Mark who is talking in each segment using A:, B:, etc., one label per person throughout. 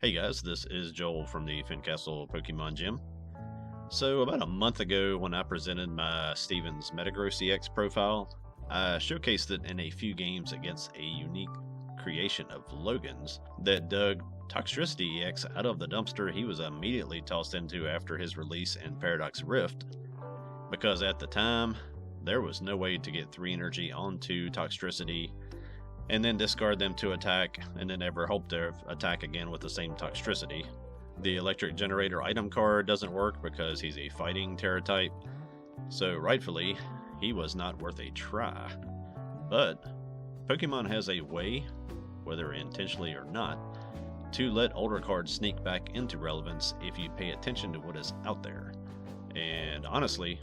A: Hey guys, this is Joel from the Fincastle Pokemon Gym. So about a month ago when I presented my Stevens Metagross EX profile, I showcased it in a few games against a unique creation of Logan's that dug Toxtricity EX out of the dumpster he was immediately tossed into after his release in Paradox Rift, because at the time, there was no way to get 3 energy onto Toxtricity and then discard them to attack, and then ever hope to attack again with the same Toxtricity. The Electric Generator item card doesn't work because he's a Fighting Tera-type, so rightfully, he was not worth a try. But Pokemon has a way, whether intentionally or not, to let older cards sneak back into relevance if you pay attention to what is out there. And honestly,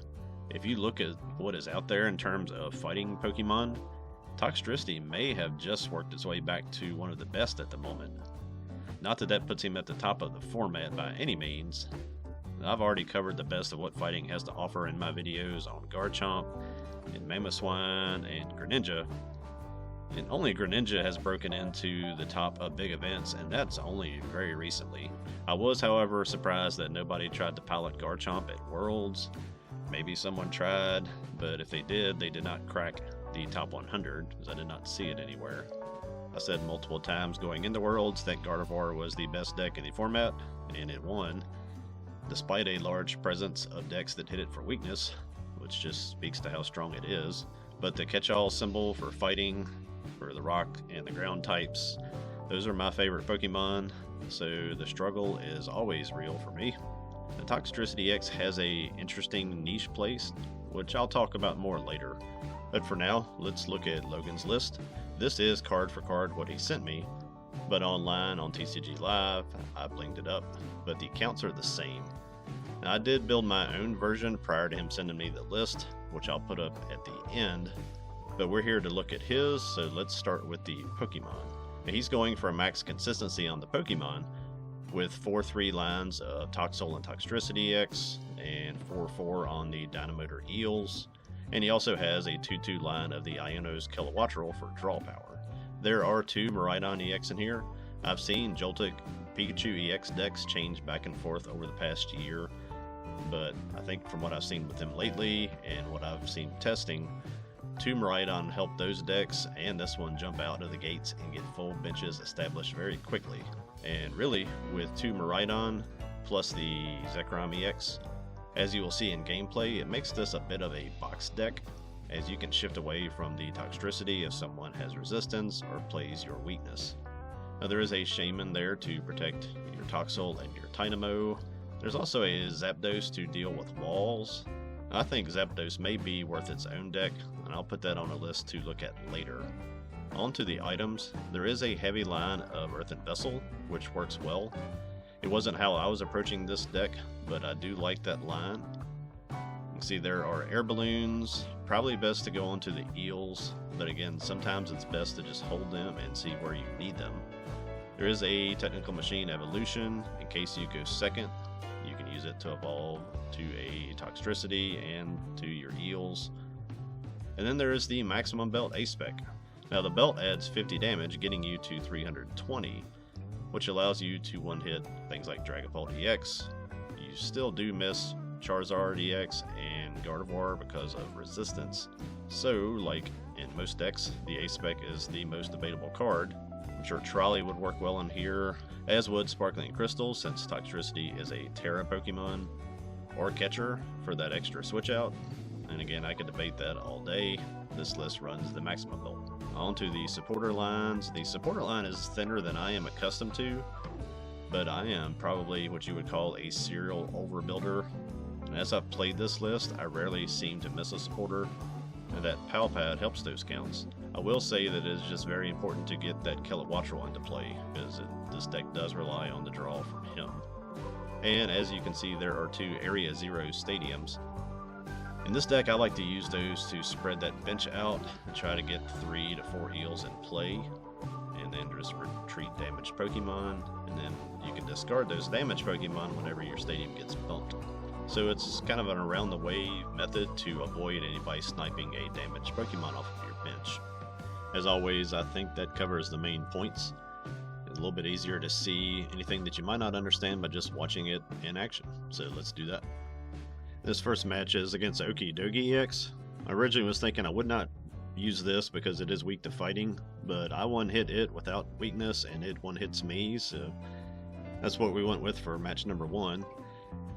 A: if you look at what is out there in terms of fighting Pokemon, Toxtricity may have just worked its way back to one of the best at the moment. Not that that puts him at the top of the format by any means. I've already covered the best of what fighting has to offer in my videos on Garchomp, and Mamoswine, and Greninja. And only Greninja has broken into the top of big events, and that's only very recently. I was, however, surprised that nobody tried to pilot Garchomp at Worlds. Maybe someone tried, but if they did not crack the top 100, because I did not see it anywhere. I said multiple times going into Worlds that Gardevoir was the best deck in the format, and it won, despite a large presence of decks that hit it for weakness, which just speaks to how strong it is. But the catch-all symbol for fighting, for the rock and the ground types, those are my favorite Pokemon, so the struggle is always real for me. The Toxtricity X has a interesting niche place, which I'll talk about more later. But for now, let's look at Logan's list. This is card for card what he sent me, but online on TCG Live, I blinged it up, but the counts are the same. Now, I did build my own version prior to him sending me the list, which I'll put up at the end, but we're here to look at his, so let's start with the Pokemon. Now, he's going for a max consistency on the Pokemon, with 4-3 lines of Toxel and Toxtricity X, and 4-4 on the Dynamotor Eels. And he also has a 2-2 line of the Iono's Kilowattrel for draw power. There are 2 Miraidon EX in here. I've seen Joltik Pikachu EX decks change back and forth over the past year, but I think from what I've seen with him lately and what I've seen testing, 2 Miraidon help those decks and this one jump out of the gates and get full benches established very quickly. And really, with 2 Miraidon plus the Zekrom EX, as you will see in gameplay, it makes this a bit of a box deck, as you can shift away from the Toxtricity if someone has resistance or plays your weakness. Now there is a Shaman there to protect your Toxel and your Dynamo. There's also a Zapdos to deal with walls. I think Zapdos may be worth its own deck, and I'll put that on a list to look at later. On to the items, there is a heavy line of Earthen Vessel, which works well. It wasn't how I was approaching this deck, but I do like that line. You can see there are air balloons, probably best to go onto the eels, but again, sometimes it's best to just hold them and see where you need them. There is a Technical Machine Evolution, in case you go second. You can use it to evolve to a Toxtricity and to your eels. And then there is the Maximum Belt A-Spec. Now the belt adds 50 damage, getting you to 320. Which allows you to one-hit things like Dragapult EX. You still do miss Charizard EX and Gardevoir because of resistance. So, like in most decks, the A-Spec is the most debatable card. I'm sure Trolley would work well in here, as would Sparkling Crystal since Toxtricity is a Terra Pokemon, or Catcher for that extra switch out. And again, I could debate that all day. This list runs the Maximum Belt. On to the supporter lines. The supporter line is thinner than I am accustomed to, but I am probably what you would call a serial overbuilder. And as I've played this list, I rarely seem to miss a supporter, and that Pal Pad helps those counts. I will say that it is just very important to get that Kilowattrel into play, because this deck does rely on the draw from him. And as you can see, there are 2 Area 0 stadiums. In this deck, I like to use those to spread that bench out and try to get 3 to 4 eels in play, and then just retreat damaged Pokemon, and then you can discard those damaged Pokemon whenever your stadium gets bumped. So it's kind of an around the way method to avoid anybody sniping a damaged Pokemon off of your bench. As always, I think that covers the main points. little bit easier to see anything that you might not understand by just watching it in action. So let's do that. This first match is against Okie EX. I originally was thinking I would not use this because it is weak to fighting, but I one-hit it without weakness and it one-hits me, so that's what we went with for match number 1. You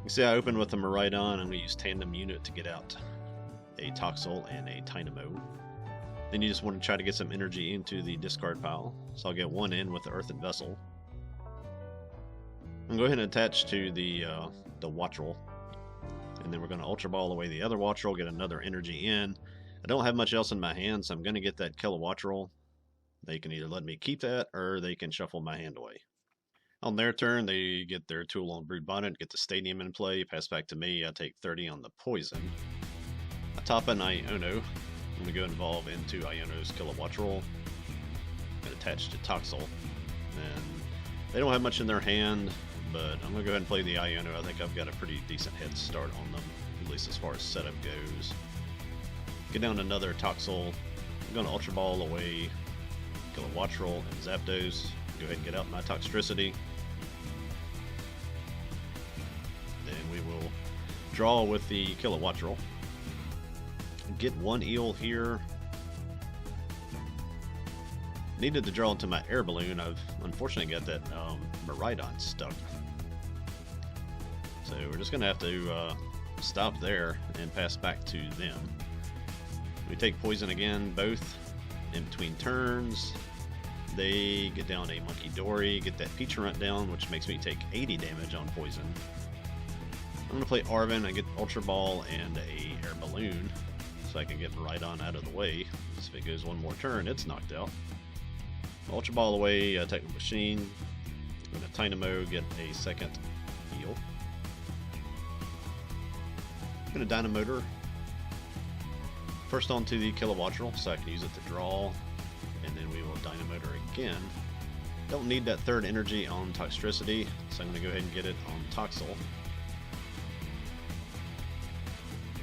A: can see I opened with a Miraidon and we used Tandem Unit to get out a Toxel and a Dynamo. Then you just want to try to get some energy into the discard pile. So I'll get one in with the Earthen Vessel. I'm going to go ahead and attach to the Wattrel. And then we're going to Ultra Ball away the other Wattrel, get another energy in. I don't have much else in my hand, so I'm going to get that Kilowattrel. They can either let me keep that, or they can shuffle my hand away. On their turn, they get their tool on Brood Bonnet, get the Stadium in play, pass back to me. I take 30 on the Poison. I top an Iono. I'm going to go involve into Iono's Kilowattrel and attach to Toxel. And they don't have much in their hand, but I'm going to go ahead and play the Iono. I think I've got a pretty decent head start on them, at least as far as setup goes. Get down another Toxel. I'm going to Ultra Ball away Kilowattrel and Zapdos. Go ahead and get out my Toxtricity. Then we will draw with the Kilowattrel. Get one eel here. Needed to draw into my air balloon. I've unfortunately got that Miraidon stuck. So we're just going to have to stop there and pass back to them. We take poison again, both in between turns. They get down a Monkey Dory, get that Peacherunt down, which makes me take 80 damage on poison. I'm going to play Arven. I get Ultra Ball and a Air Balloon, so I can get Miraidon out of the way. So if it goes one more turn, it's knocked out. Ultra Ball away, Techno Machine. I'm going to Dynamo, get a second heal. I'm going to Dynamotor. First onto the Kilowattrel, so I can use it to draw. And then we will Dynamotor again. Don't need that third energy on Toxtricity, so I'm going to go ahead and get it on Toxel.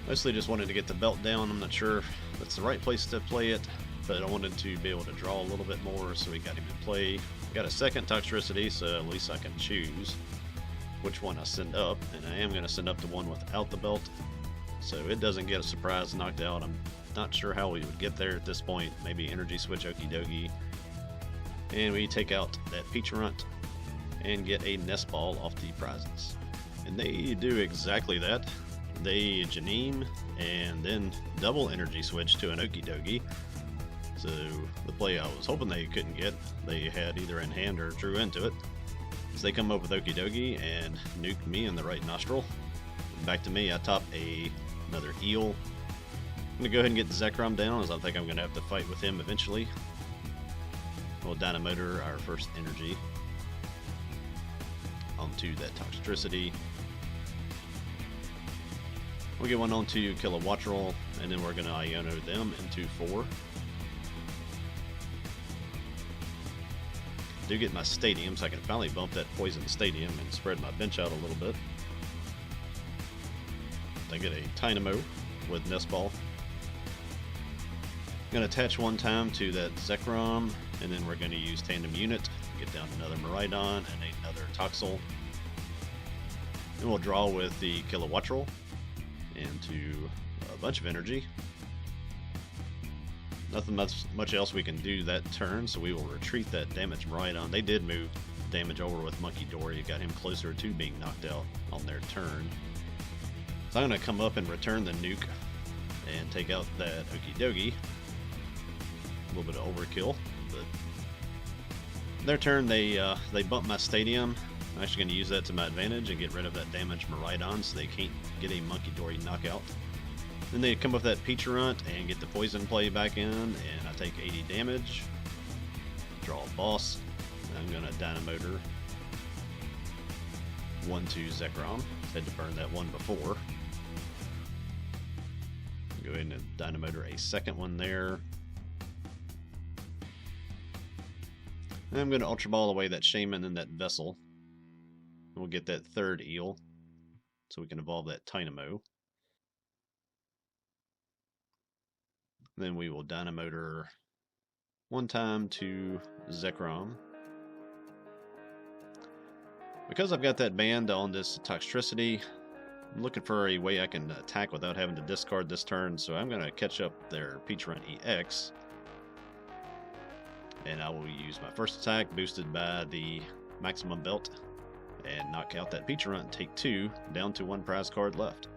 A: Mostly just wanted to get the belt down. I'm not sure if that's the right place to play it, but I wanted to be able to draw a little bit more, so we got him in play. Got a second Toxtricity, so at least I can choose which one I send up, and I am going to send up the one without the belt, so it doesn't get a surprise knocked out. I'm not sure how we would get there at this point. Maybe energy switch Okie Dokie. And we take out that Peacherunt and get a Nest Ball off the prizes. And they do exactly that. They Janine and then double energy switch to an Okie Dokie. So the play I was hoping they couldn't get, they had either in hand or drew into it. So they come up with Okie Dokie and nuke me in the right nostril. Back to me, I top another eel. I'm going to go ahead and get Zekrom down, as I think I'm going to have to fight with him eventually. We'll Dynamotor our first energy onto that Toxtricity. We'll get one onto Kilowattrel, and then we're going to Iono them into 4. Do get my Stadium, so I can finally bump that Poison Stadium and spread my bench out a little bit. I get a Dynamo with Nest Ball. I'm going to attach one time to that Zekrom, and then we're going to use Tandem Unit, get down another Miraidon and another Toxel. Then we'll draw with the Kilowattrel into a bunch of energy. Nothing much else we can do that turn, so we will retreat that damaged Miraidon. They did move damage over with Monkey Dory. It got him closer to being knocked out on their turn. So I'm going to come up and return the nuke and take out that Okie Dokie. A little bit of overkill, but their turn they bump my Stadium. I'm actually going to use that to my advantage and get rid of that damaged Miraidon, so they can't get a Monkey Dory knockout. Then they come with that Peacherunt and get the poison play back in, and I take 80 damage. Draw a boss. I'm going to Dynamotor 1-2 Zekrom. Had to burn that one before. Go ahead and Dynamotor a second one there. And I'm going to Ultra Ball away that Shaman and that Vessel. We'll get that third eel, so we can evolve that Dynamo. Then we will Dynamotor one time to Zekrom. Because I've got that band on this Toxtricity, I'm looking for a way I can attack without having to discard this turn, so I'm going to catch up their Peach Run EX. And I will use my first attack, boosted by the maximum belt, and knock out that Peach Run, take 2, down to 1 prize card left.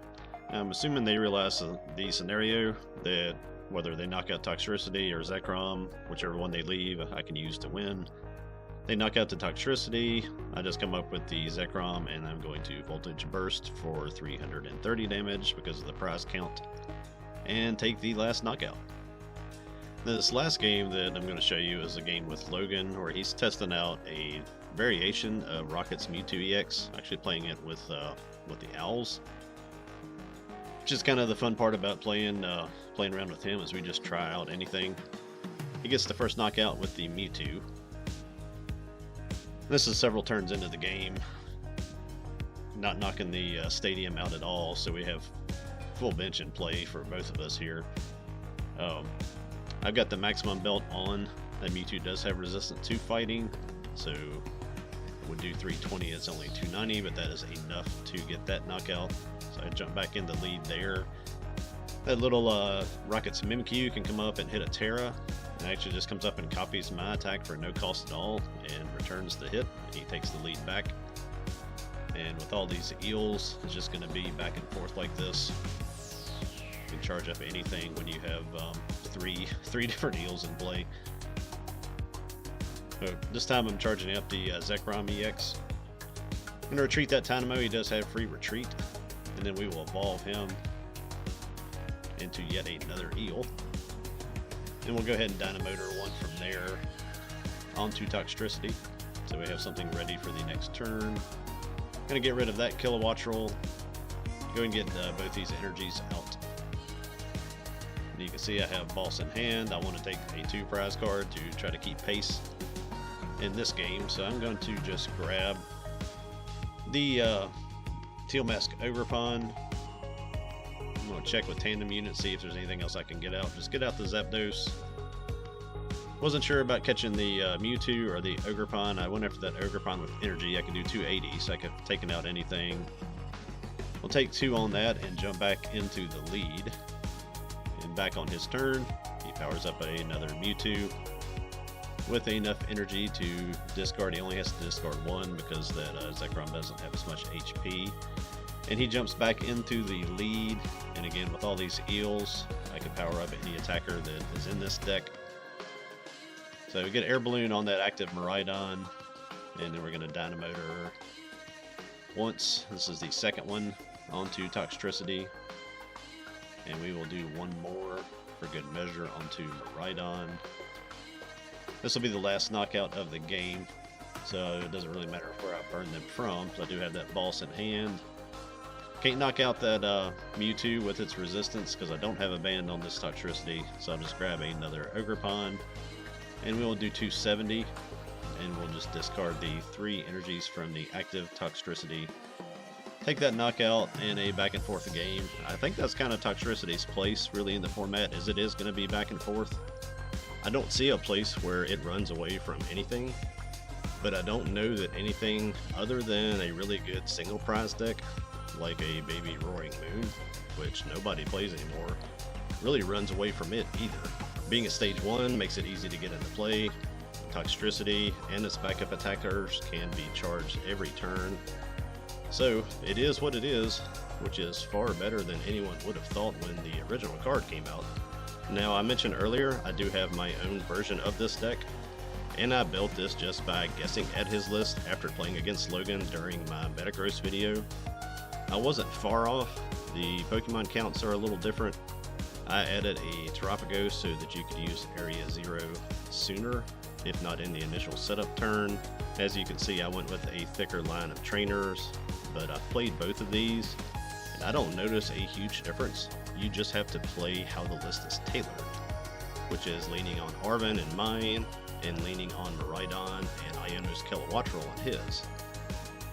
A: Now, I'm assuming they realize the scenario that whether they knock out Toxtricity or Zekrom, whichever one they leave, I can use to win. They knock out the Toxtricity, I just come up with the Zekrom, and I'm going to Voltage Burst for 330 damage because of the prize count, and take the last knockout. This last game that I'm going to show you is a game with Logan, where he's testing out a variation of Rocket's Mewtwo EX, actually playing it with the Owls. Which is kind of the fun part about playing around with him, is we just try out anything. He gets the first knockout with the Mewtwo. This is several turns into the game, not knocking the stadium out at all, so we have full bench in play for both of us here. I've got the maximum belt on. That Mewtwo does have resistance to fighting, so it would do 320, it's only 290, but that is enough to get that knockout. So I jump back in the lead there. That little Rocket's Mimikyu can come up and hit a Tera. It actually just comes up and copies my attack for no cost at all and returns the hit. He takes the lead back. And with all these eels, it's just going to be back and forth like this. You can charge up anything when you have three different eels in play. So this time I'm charging up the Zekrom EX. I'm going to retreat that Dynamo. He does have free retreat. And then we will evolve him into yet another eel. And we'll go ahead and Dynamotor one from there onto Toxtricity. So we have something ready for the next turn. Gonna get rid of that Kilowatt roll. Go and get both these energies out. And you can see I have Boss in hand. I want to take a 2 prize card to try to keep pace in this game. So I'm going to just grab the Teal Mask Ogerpon. I'm going to check with Tandem Unit, see if there's anything else I can get out. Just get out the Zapdos. Wasn't sure about catching the Mewtwo or the Ogerpon. I went after that Ogerpon with energy. I can do 280, so I could have taken out anything. We'll take 2 on that and jump back into the lead. And back on his turn, he powers up another Mewtwo with enough energy to discard. He only has to discard 1 because that Zekrom doesn't have as much HP. And he jumps back into the lead. And again, with all these eels, I can power up any attacker that is in this deck. So we get Air Balloon on that active Miraidon, and then we're going to Dynamotor once. This is the second one onto Toxtricity. And we will do one more for good measure onto Miraidon. This will be the last knockout of the game, so it doesn't really matter where I burn them from, so I do have that Boss in hand. Can't knock out that Mewtwo with its resistance because I don't have a band on this Toxtricity, so I'll just grab another Ogerpon, and we will do 270, and we'll just discard the 3 energies from the active Toxtricity. Take that knockout in a back and forth game. I think that's kind of Toxtricity's place really in the format, is it is going to be back and forth. I don't see a place where it runs away from anything, but I don't know that anything other than a really good single prize deck, like a Baby Roaring Moon, which nobody plays anymore, really runs away from it either. Being a stage 1 makes it easy to get into play. Toxtricity and its backup attackers can be charged every turn. So it is what it is, which is far better than anyone would have thought when the original card came out. Now, I mentioned earlier I do have my own version of this deck, and I built this just by guessing at his list after playing against Logan during my Metagross video. I wasn't far off. The Pokemon counts are a little different. I added a Terapagos so that you could use Area 0 sooner, if not in the initial setup turn. As you can see, I went with a thicker line of trainers, but I've played both of these, and I don't notice a huge difference. You just have to play how the list is tailored, which is leaning on Arven and mine, and leaning on Miraidon and Iono's Kilowatt on his.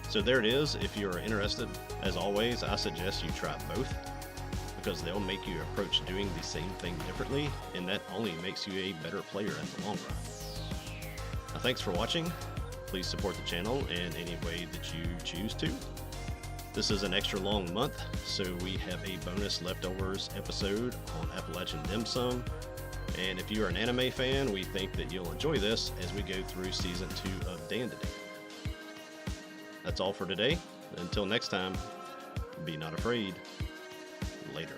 A: So there it is. If you're interested, as always, I suggest you try both, because they'll make you approach doing the same thing differently, and that only makes you a better player in the long run. Now, thanks for watching. Please support the channel in any way that you choose to. This is an extra long month, so we have a bonus leftovers episode on Appalachian Dim Sum. And if you are an anime fan, we think that you'll enjoy this as we go through Season 2 of Dandadan. That's all for today. Until next time, be not afraid. Later.